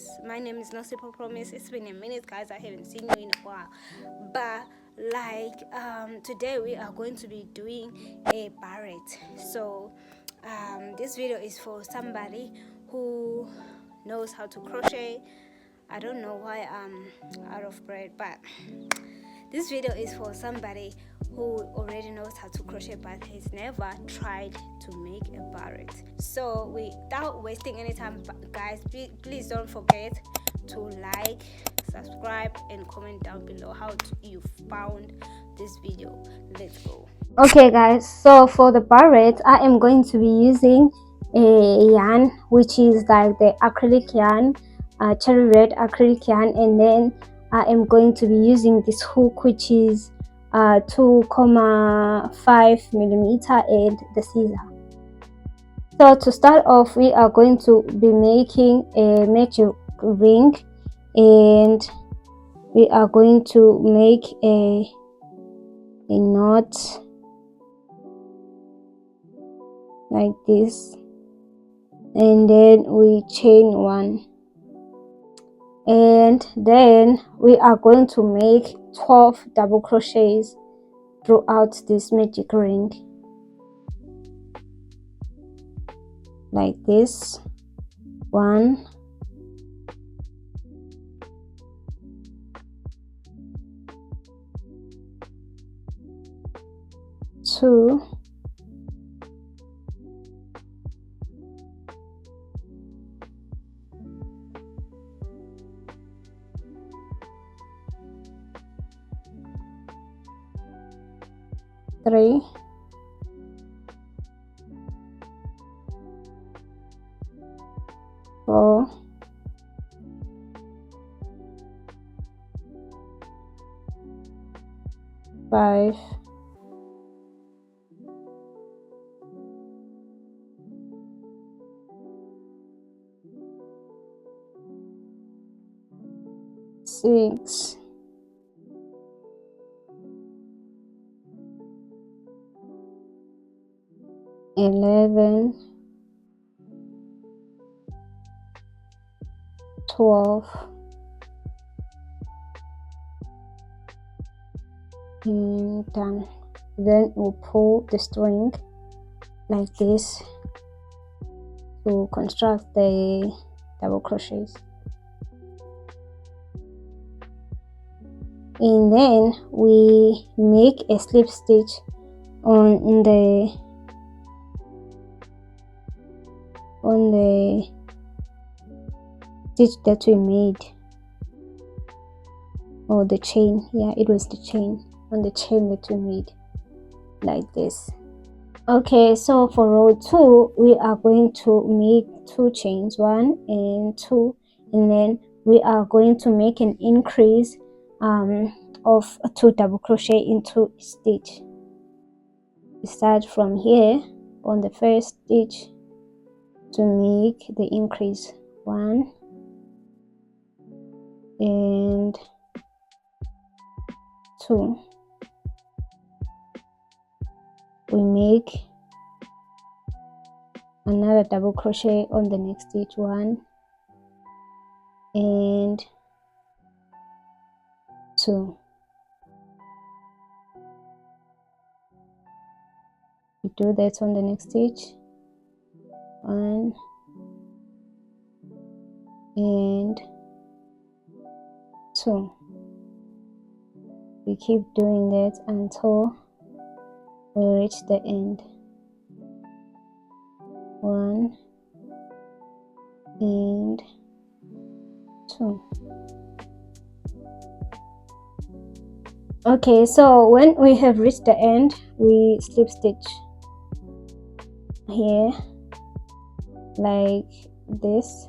guys, my name is Not Simple Promise. It's been a minute, guys. I haven't seen you in a while, but today we are going to be doing a Burret. So this video is for somebody who knows how to crochet. I don't know why I'm out of breath, but this video is for somebody who already knows how to crochet but has never tried to make a Burret. So without wasting any time, guys, please don't forget to like, subscribe, and comment down below how you found this video. Let's go. Okay guys, so for the Burret, I am going to be using a yarn which is like the acrylic yarn, cherry red acrylic yarn, and then I am going to be using this hook which is 2.5 millimeter and the scissor. So to start off, we are going to be making a magic ring, and we are going to make a knot like this, and then we chain one, and then we are going to make 12 double crochets throughout this magic ring like this. 1, 2, 3, 4, 5, 6, 11, 12, and done. Then we'll pull the string like this to construct the double crochets, and then we make a slip stitch on the stitch that we made, or the chain. Yeah, it was the chain, on the chain that we made like this. Okay, so for row 2 we are going to make 2 chains, 1 and 2, and then we are going to make an increase of 2 double crochet into each stitch. We start from here on the first stitch to make the increase, 1 and 2. We make another double crochet on the next stitch, 1 and 2. We do that on the next stitch, 1 and 2. We keep doing that until we reach the end, 1 and 2. Okay, so when we have reached the end, we slip stitch here like this,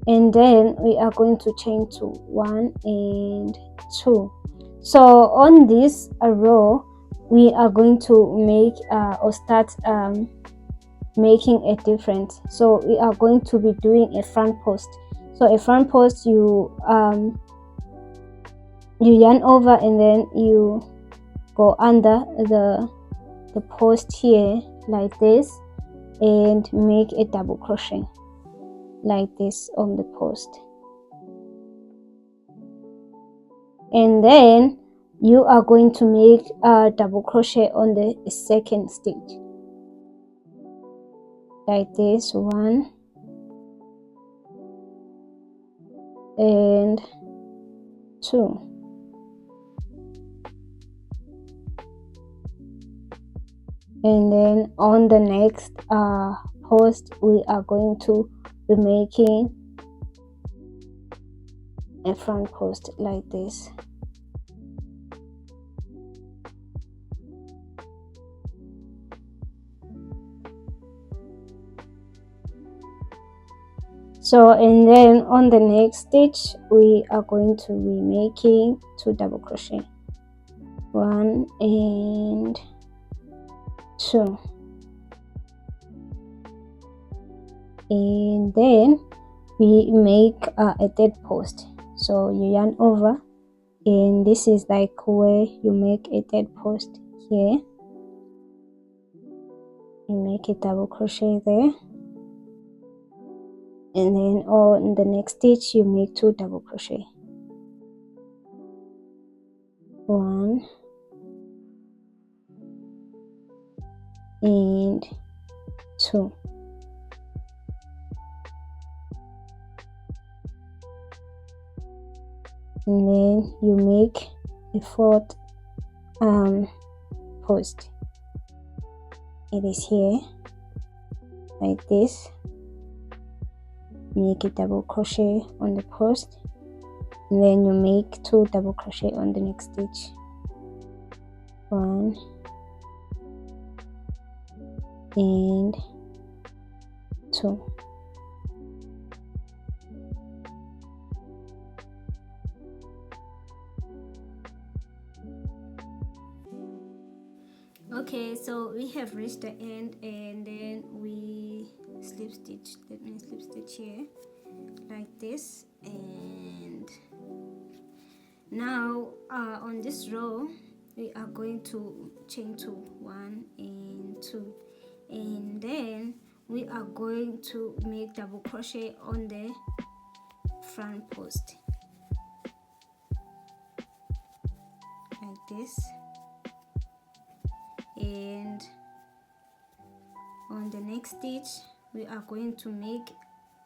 and then we are going to chain 2, 1 and 2. So on this row we are going to make or start making a difference. So we are going to be doing a front post. So a front post, you yarn over and then you go under the post here like this and make a double crochet like this on the post, and then you are going to make a double crochet on the second stitch like this, 1 and 2, and then on the next post we are going to be making a front post like this. So, and then on the next stitch we are going to be making 2 double crochet, 1 and 2, and then we make a third post. So you yarn over, and this is like where you make a third post. Here you make a double crochet there, and then on the next stitch you make 2 double crochet, 1 and 2, and then you make a fourth post. It is here like this. Make a double crochet on the post, and then you make 2 double crochet on the next stitch, 1 and 2. Okay, so we have reached the end, and then we slip stitch. Let me slip stitch here like this, and now on this row we are going to chain 2, 1 and 2, and then we are going to make double crochet on the front post like this, and on the next stitch we are going to make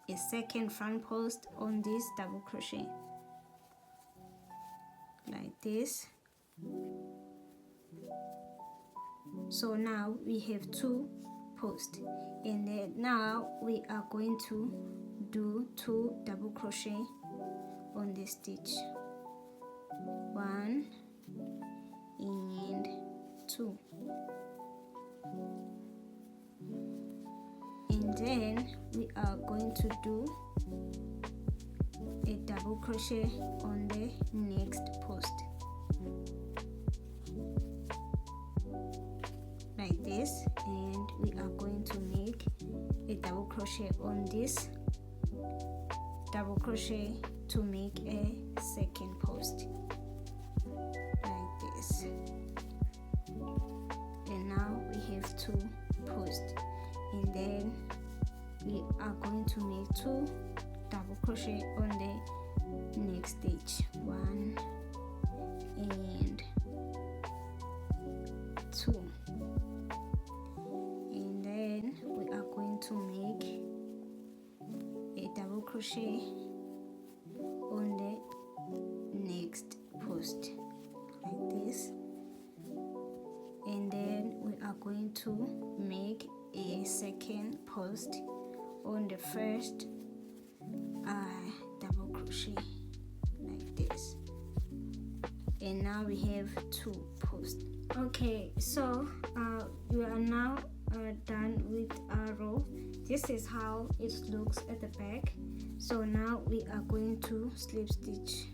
a second front post on this double crochet like this. So now we have 2 posts, and then now we are going to do 2 double crochet on this stitch, 1 and 2, and then we are going to do a double crochet on the next post like this, and we are going to make a double crochet on this double crochet to make a second post like this, and now we have 2 posts, and then we are going to make 2 double crochet on the next stitch, 1 and 2, and then we are going to make a double crochet on the next post like this, and then we are going to make a second post on the first double crochet like this, and now we have 2 posts. Okay, so we are now done with our row. This is how it looks at the back. So now we are going to slip stitch.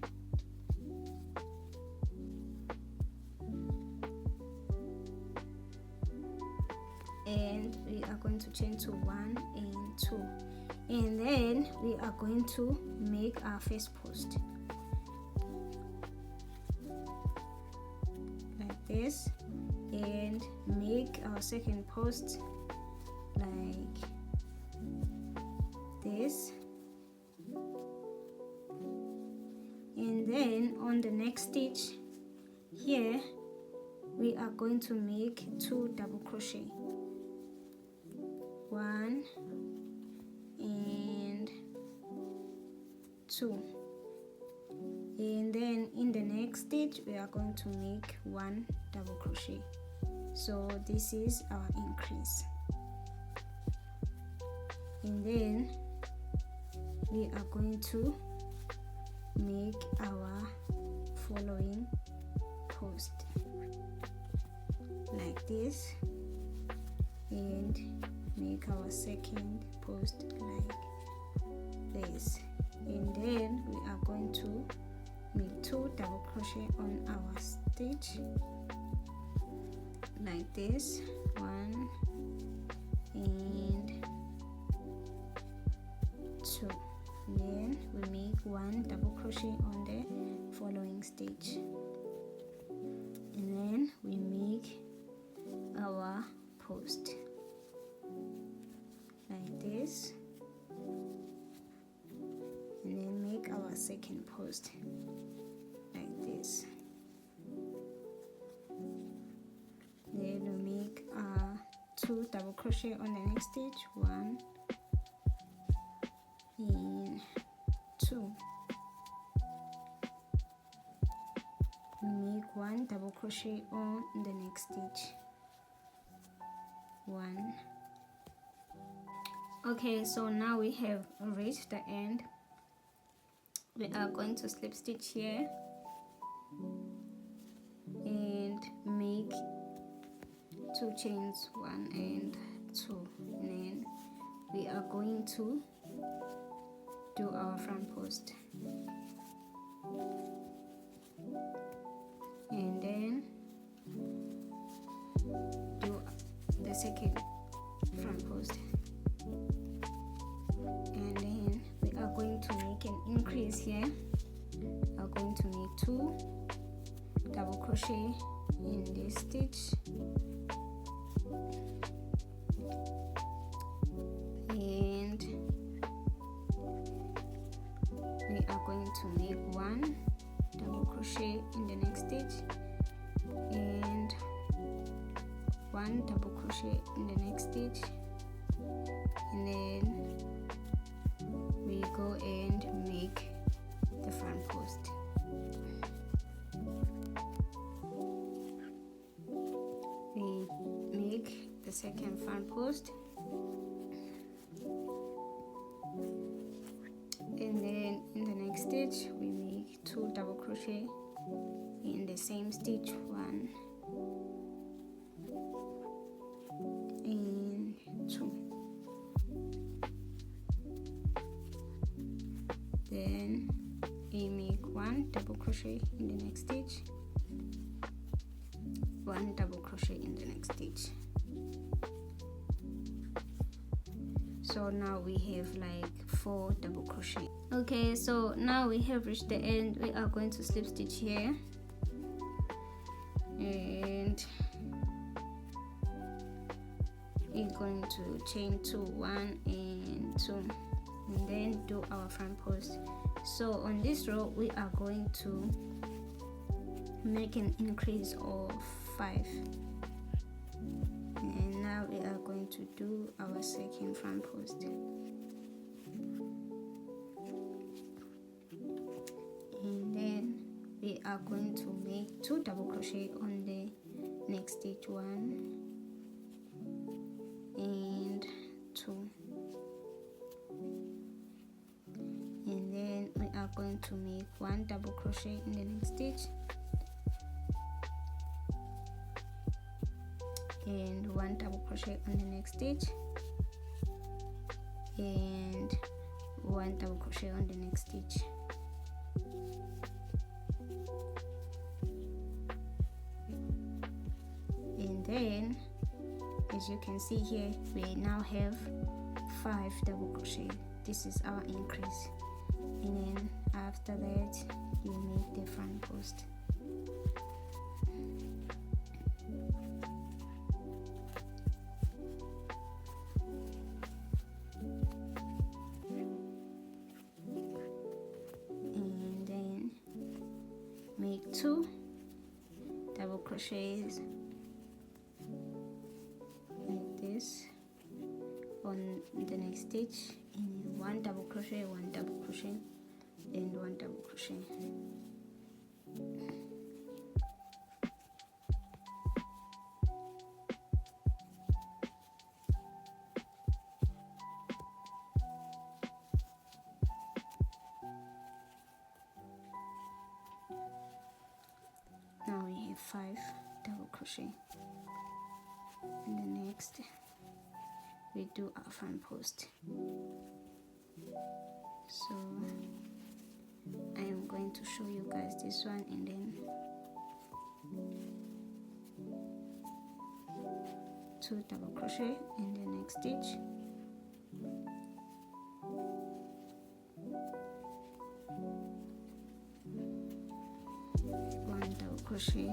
And we are going to chain to 1 and 2, and then we are going to make our first post like this, and make our second post like this, then on the next stitch here we are going to make 2 double crochet, 1 and 2, and then in the next stitch we are going to make 1 double crochet. So this is our increase, and then we are going to make our following post like this, and make our second post like this, and then we are going to make 2 double crochet on our stitch like this, 1 and 2, then we make 1 double crochet on the following stitch, and then we make our post like this, and then make our second post like this, then we make 2 double crochet on the next stitch, 1 and 2, make 1 double crochet on the next stitch, 1. Okay, so now we have reached the end. We are going to slip stitch here and make 2 chains, 1 and 2, and then we are going to do our front post, and then do the second front post, and then we are going to make an increase here. We are going to make 2 double crochet in this stitch, and we are going to make 1 double crochet in the next stitch, and 1 double crochet in the next stitch, and then we go and make the front post. We make the second front post, and then in the next stitch we make 2 double crochet in the same stitch, 1 and 2, then we make 1 double crochet in the next stitch, 1 double crochet in the next stitch. So now we have like 4 double crochet. Okay, so now we have reached the end. We are going to slip stitch here, and we're going to chain 2, 1 and 2, and then do our front post. So on this row we are going to make an increase of 5, and now we are going to do our second front post, and then we are going to make 2 double crochet on the next stitch, 1 and 2, and then we are going to make 1 double crochet in the next stitch, and 1 double crochet on the next stitch, and 1 double crochet on the next stitch, and then as you can see here we now have 5 double crochet. This is our increase, and then after that you make the front post. make 2 double crochets like this on the next stitch, and 1 double crochet, 1 double crochet, and 1 double crochet. Now we have 5 double crochet, and the next we do our front post. So I am going to show you guys this one, and then 2 double crochet in the next stitch, double crochet,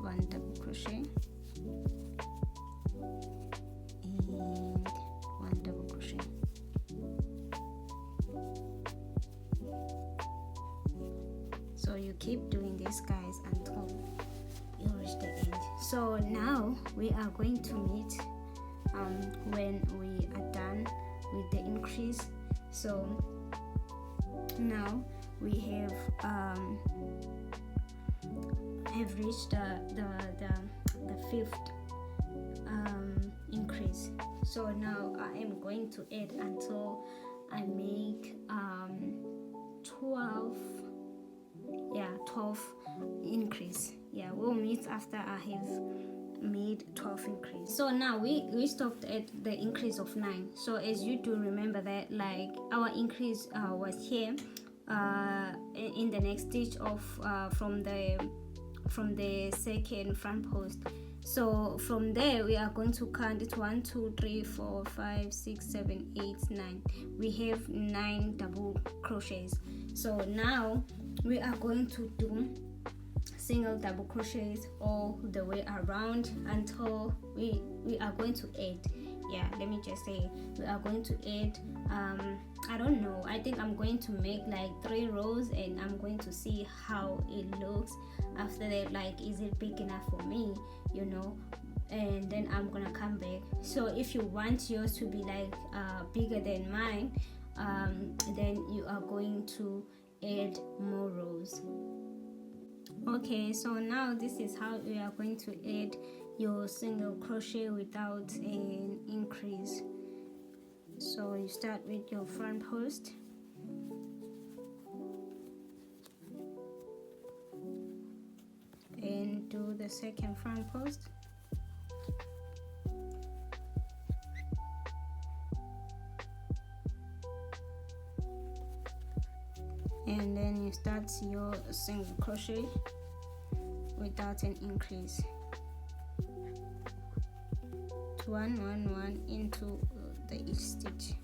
1 double crochet, and 1 double crochet. So you keep doing this, guys, until you reach the end. So now we are going to meet when we are done with the increase. So now we have reached the 5th increase. So now I am going to add until I make 12 increase. Yeah, we'll meet after I have made 12 increase. So now we stopped at the increase of 9. So as you do remember that, like, our increase was here in the next stitch of from the second front post. So from there we are going to count it 1 2 3 4 5 6 7 8 9. We have 9 double crochets. So now we are going to do single double crochets all the way around until we are going to add, let me just say, we are going to add I don't know, I think I'm going to make like 3 rows, and I'm going to see how it looks after that. Like, is it big enough for me, and then I'm gonna come back. So if you want yours to be like bigger than mine, then you are going to add more rows. Okay, so now this is how we are going to add your single crochet without an increase. So you start with your front post, and do the second front post, and then you start your single crochet without an increase. 1 1 1 into the each stitch,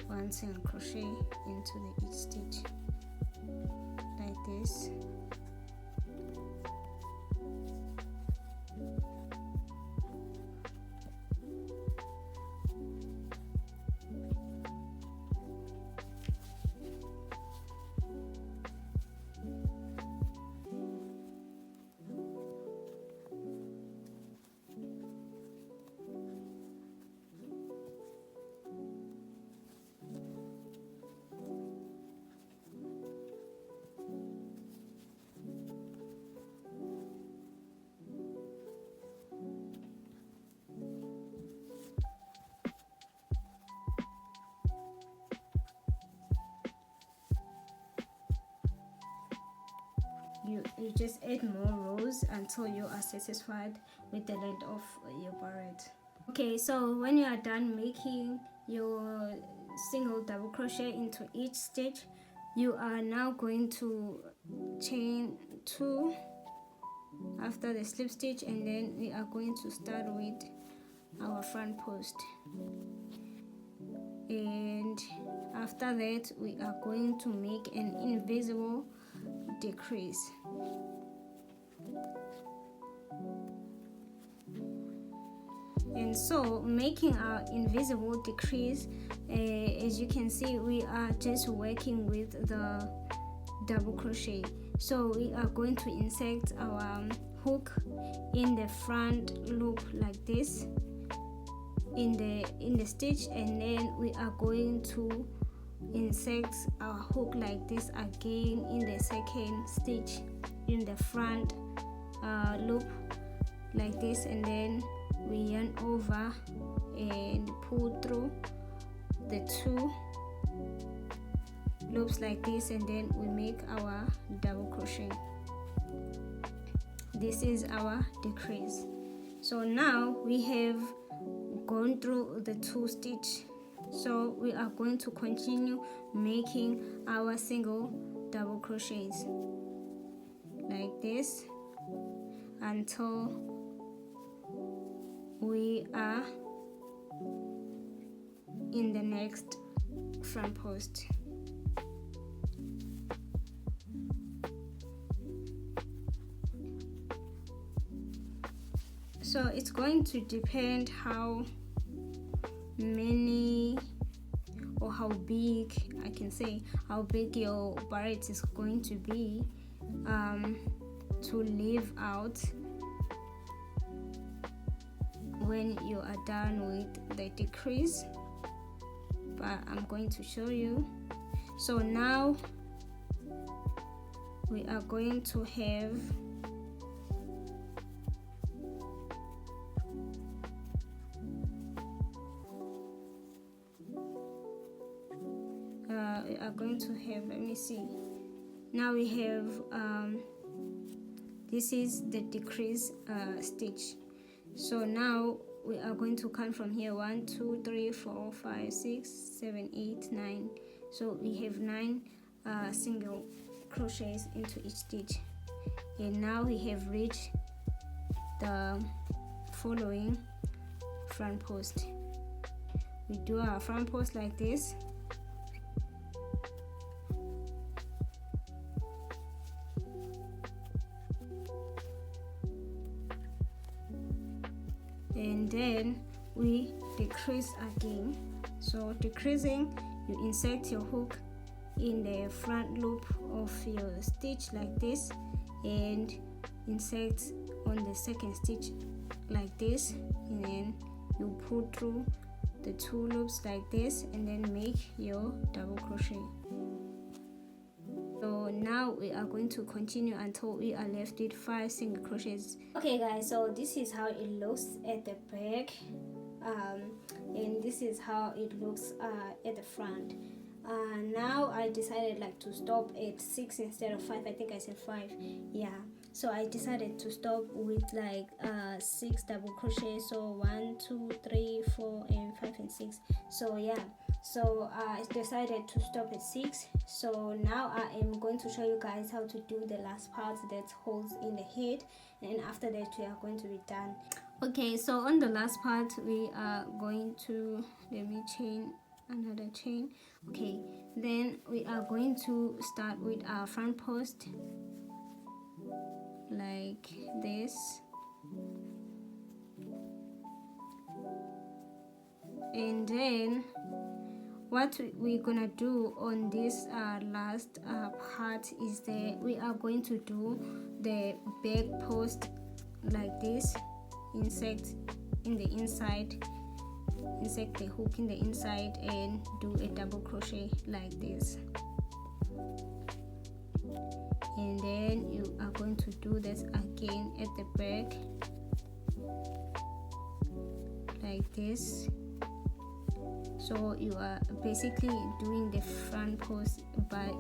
1 single crochet into the each stitch, like this. You just add more rows until you are satisfied with the length of your barrette. Okay, so when you are done making your single double crochet into each stitch, you are now going to chain 2 after the slip stitch, and then we are going to start with our front post, and after that we are going to make an invisible decrease. And so making our invisible decrease, as you can see, we are just working with the double crochet. So we are going to insert our hook in the front loop like this in the stitch, and then we are going to insert our hook like this again in the second stitch in the front loop like this, and then we yarn over and pull through the two loops like this, and then we make our double crochet. This is our decrease. So now we have gone through the two stitch, so we are going to continue making our single double crochets like this until we are in the next front post. So it's going to depend how many or how big, I can say how big your barrette is going to be to leave out when you are done with the decrease, but I'm going to show you. So now we are going to have let me see. Now we have this is the decrease stitch. So now we are going to count from here: 1 2 3 4 5 6 7 8 9. So we have 9 single crochets into each stitch, and now we have reached the following front post. We do our front post like this, and then we decrease again. So decreasing, you insert your hook in the front loop of your stitch like this, and insert on the second stitch like this, and then you pull through the two loops like this, and then make your double crochet. So now we are going to continue until we are left with 5 single crochets. Okay guys, so this is how it looks at the back, and this is how it looks at the front. Now I decided like to stop at 6 instead of 5. I think I said 5, yeah. So I decided to stop with like 6 double crochets. So 1 2 3 4 and 5 and 6. So yeah, so I decided to stop at 6. So now I am going to show you guys how to do the last part that holds in the head, and after that we are going to be done. Okay, so on the last part we are going to, let me chain another chain. Okay, then we are going to start with our front post like this, and then what we're gonna do on this last part is that we are going to do the back post like this. Insert in the inside, insert the hook in the inside, and do a double crochet like this, and then you are going to do this again at the back like this. So you are basically doing the front post, but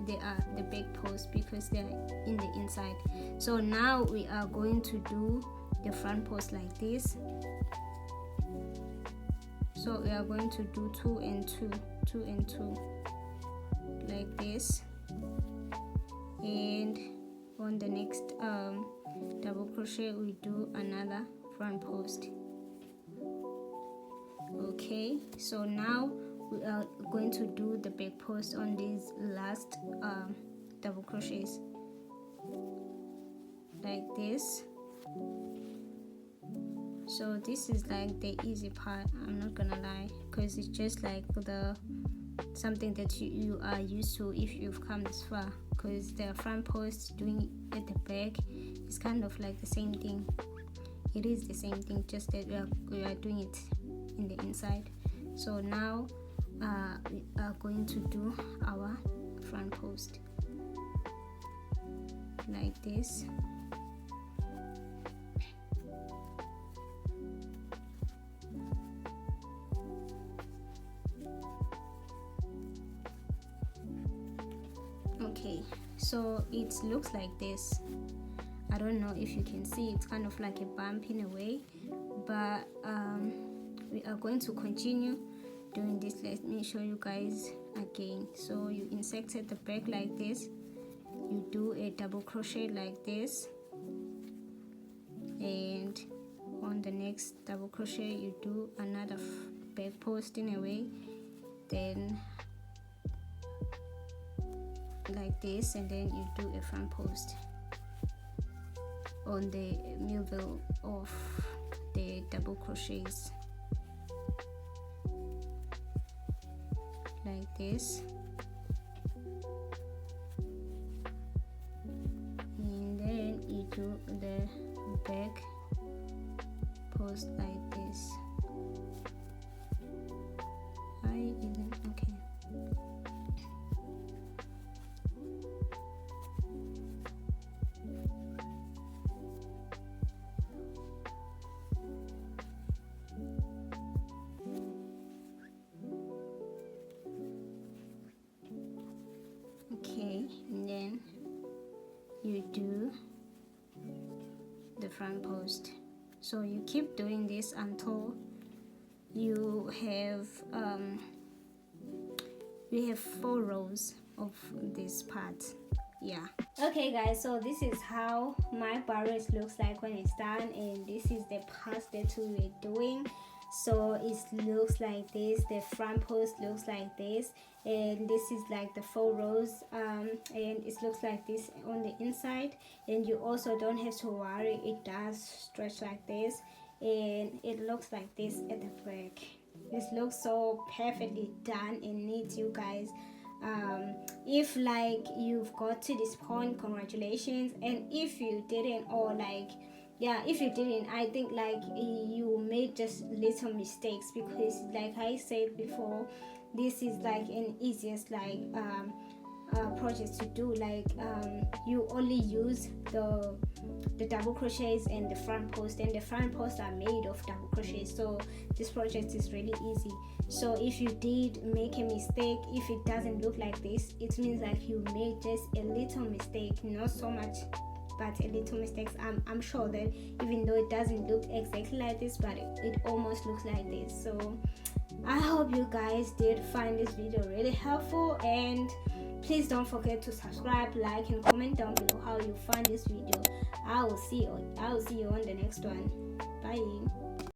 they are the back post because they are in the inside. So now we are going to do the front post like this. So we are going to do 2 and 2, 2 and 2 like this, and on the next double crochet we do another front post. Okay, so now we are going to do the back post on these last double crochets like this. So this is like the easy part, I'm not gonna lie, because it's just like the something that you are used to if you've come this far, because the front post doing it at the back is kind of like the same thing. It is the same thing, just that we are doing it in the inside. So now we are going to do our front post like this. Okay, so it looks like this. I don't know if you can see, it's kind of like a bump in a way, but we are going to continue doing this. Let me show you guys again. So you insert at the back like this, you do a double crochet like this, and on the next double crochet you do another back post in a way, then like this, and then you do a front post on the middle of the double crochets like this, and then you do the back post like this. Okay. Okay, and then you do the front post. So you keep doing this until you have 4 rows of this part. Yeah. Okay guys, so this is how my barrette looks like when it's done, and this is the parts that we were doing. So it looks like this, the front post looks like this, and this is like the 4 rows, and it looks like this on the inside. And you also don't have to worry, it does stretch like this, and it looks like this at the back. This looks so perfectly done and neat, you guys. If like you've got to this point, congratulations. And if you didn't, or like, yeah, if you didn't, I think like you made just little mistakes, because like I said before, this is like an easiest like project to do. Like you only use the double crochets and the front post, and the front posts are made of double crochets, so this project is really easy. So if you did make a mistake, if it doesn't look like this, it means like you made just a little mistake, not so much, but a little mistakes. I'm sure that even though it doesn't look exactly like this, but it almost looks like this. So I hope you guys did find this video really helpful, and please don't forget to subscribe, like, and comment down below how you find this video. I will see you on the next one. Bye.